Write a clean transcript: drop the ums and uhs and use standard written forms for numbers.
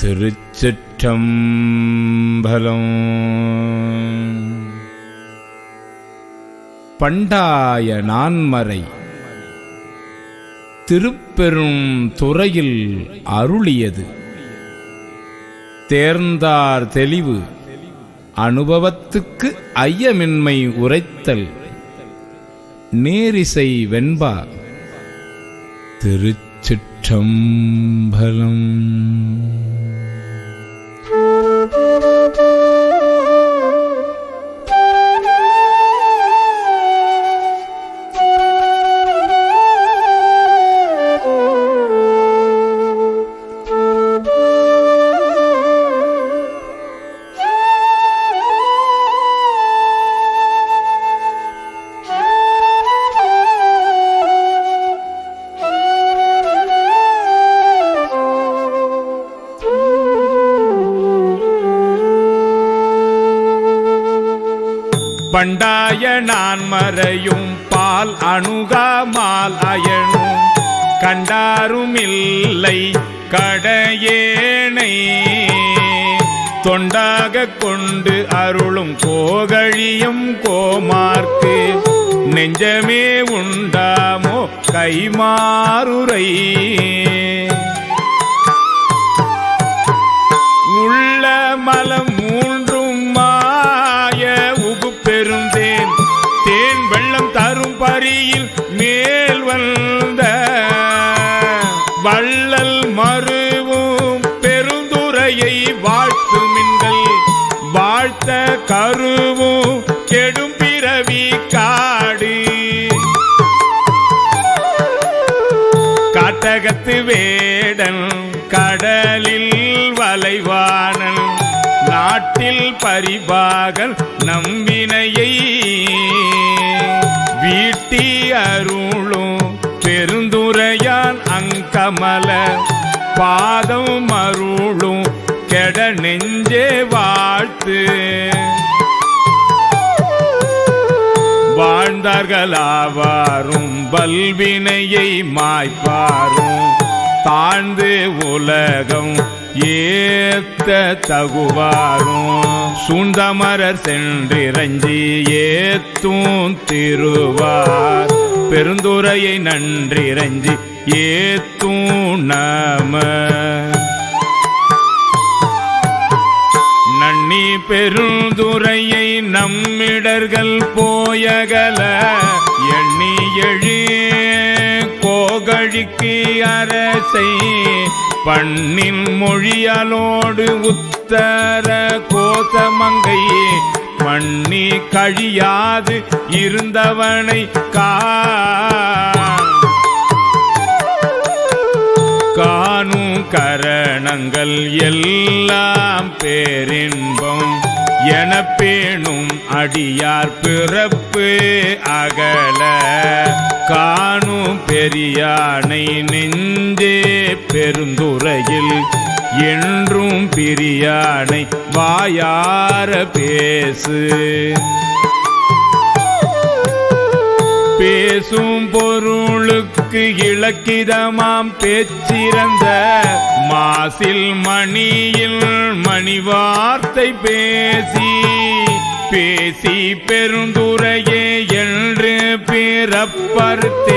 திருச்சிற்றம்பலம். பண்டாய நான்மறை திருப்பெரும் துறையில் அருளியது தேர்ந்தார் தெளிவு அனுபவத்துக்கு ஐயமின்மை உரைத்தல் நேரிசை வெண்பா. திருச்சிற்றம்பலம். பண்டாய நான்மறையும் பால் அணுகாமால் அயனும் கண்டாருமில்லை கடையேனை தொண்டாக கொண்டு அருளும் கோகழியும் கோமார்க்கு நெஞ்சமே உண்டாமோ கைமாறுரை. உள்ள மலம் மூன்றும் மாய உகு பெருந்தேன் தேன் வெள்ளம் தரும் பரியில் மேல் வந்த வள்ளல் மருவும் பெருந்துரையை வாழ்த்துமின்கள் வாழ்த்த கருவும் கெடும் பிறவி காடு காட்டகத்து வேடன் கடலில் வளைவானன் நாட்டில் பரிபாகல் நம்பினையை வீட்டி அருளும் பெருந்துரையான் அங்கமல பாதம் அருளும் கெட நெஞ்சே வாழ்த்து. வாழ்ந்தார்களாவாரும் வல்வினையை மாய்ப்பாரும் தாழ்ந்து உலகம் ஏத்த தகுவாரும் சூழ்ந்தமரர் சென்றிரஞ்சி ஏத்தும் திருவார் பெருந்துரையை நன்றிரஞ்சி ஏத்தும் நம. நன்னி பெருந்துரையை நம்மிடர்கள் போயகல எண்ணி எழு கோகழிக்கு அரசை பண்ணின் மொழியலோடு உத்தர கோசமங்கை பண்ணி கழியாது இருந்தவனை காணும் கரணங்கள் எல்லாம் பேரின்பம் என பேணும் அடியார் பிறப்பு அகல காணும் பெரியானை நெஞ்சே பெருந்துரையில் என்றும் பிரியானை வாயார பேசு. பேசும் பொருளுக்கு இலக்கிதமாம் பேச்சிறந்த மாசில் மணியில் மணி வார்த்தை பேசி பேசி பெருந்துரையே என்று பிறப்பறுத்தே